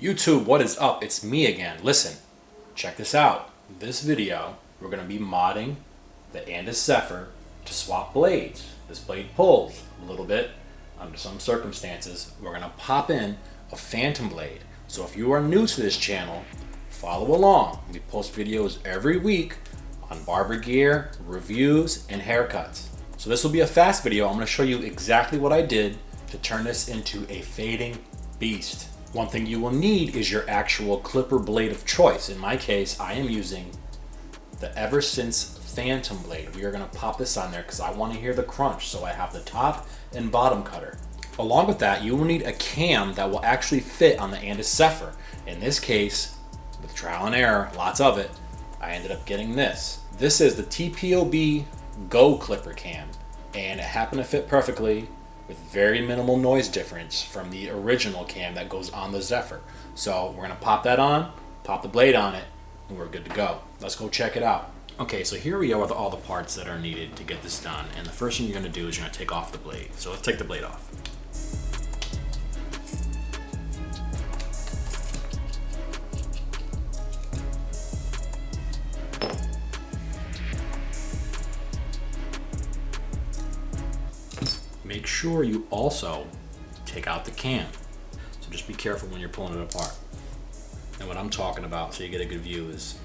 YouTube, what is up? It's me again. Listen, check this out. This video, we're going to be modding the Andis Zephyr to swap blades. This blade pulls a little bit under some circumstances. We're going to pop in a Phantom Blade. So if you are new to this channel, follow along. We post videos every week on barber gear, reviews, and haircuts. So this will be a fast video. I'm going to show you exactly what I did to turn this into a fading beast. One thing you will need is your actual clipper blade of choice. In my case, I am using the Eversince Phantom Blade. We are going to pop this on there because I want to hear the crunch. So I have the top and bottom cutter. Along with that, you will need a cam that will actually fit on the Andis Zephyr. In this case, with trial and error, lots of it, I ended up getting this. This is the TPOB Go Clipper cam, and it happened to fit perfectly with very minimal noise difference from the original cam that goes on the Zephyr. So we're gonna pop that on, pop the blade on it, and we're good to go. Let's go check it out. Okay, so here we are with all the parts that are needed to get this done. And the first thing you're gonna do is you're gonna take off the blade. So let's take the blade off. Make sure you also take out the cam. So just be careful when you're pulling it apart. And what I'm talking about, so you get a good view, is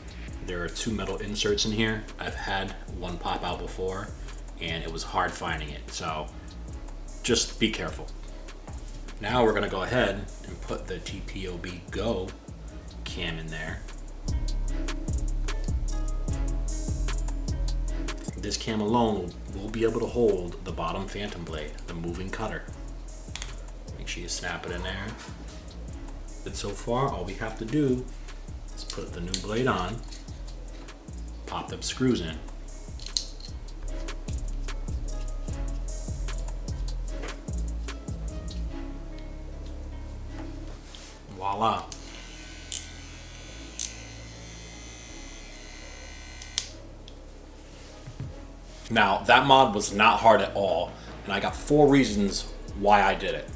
there are two metal inserts in here. I've had one pop out before and it was hard finding it. So just be careful. Now we're gonna go ahead and put the TPOB Go cam in there. This cam alone will be able to hold the bottom Phantom Blade, the moving cutter. Make sure you snap it in there. But so far, all we have to do is put the new blade on, pop the screws in. Voila. Now, that mod was not hard at all, and I got 4 reasons why I did it.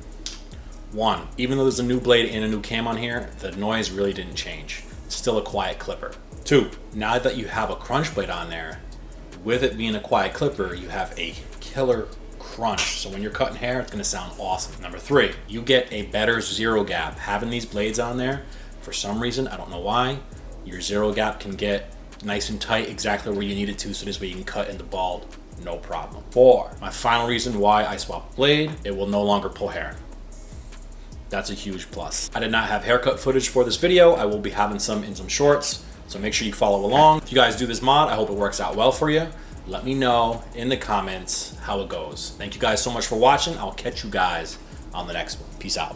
1, even though there's a new blade and a new cam on here, the noise really didn't change. It's still a quiet clipper. 2, now that you have a crunch blade on there, with it being a quiet clipper, you have a killer crunch. So when you're cutting hair, it's gonna sound awesome. Number 3, you get a better zero gap. Having these blades on there, for some reason, I don't know why, your zero gap can get nice and tight, exactly where you need it to, so this way you can cut into bald, no problem. 4, my final reason why I swapped blade, it will no longer pull hair. That's a huge plus. I did not have haircut footage for this video. I will be having some in some shorts, so make sure you follow along. If you guys do this mod, I hope it works out well for you. Let me know in the comments how it goes. Thank you guys so much for watching. I'll catch you guys on the next one. Peace out.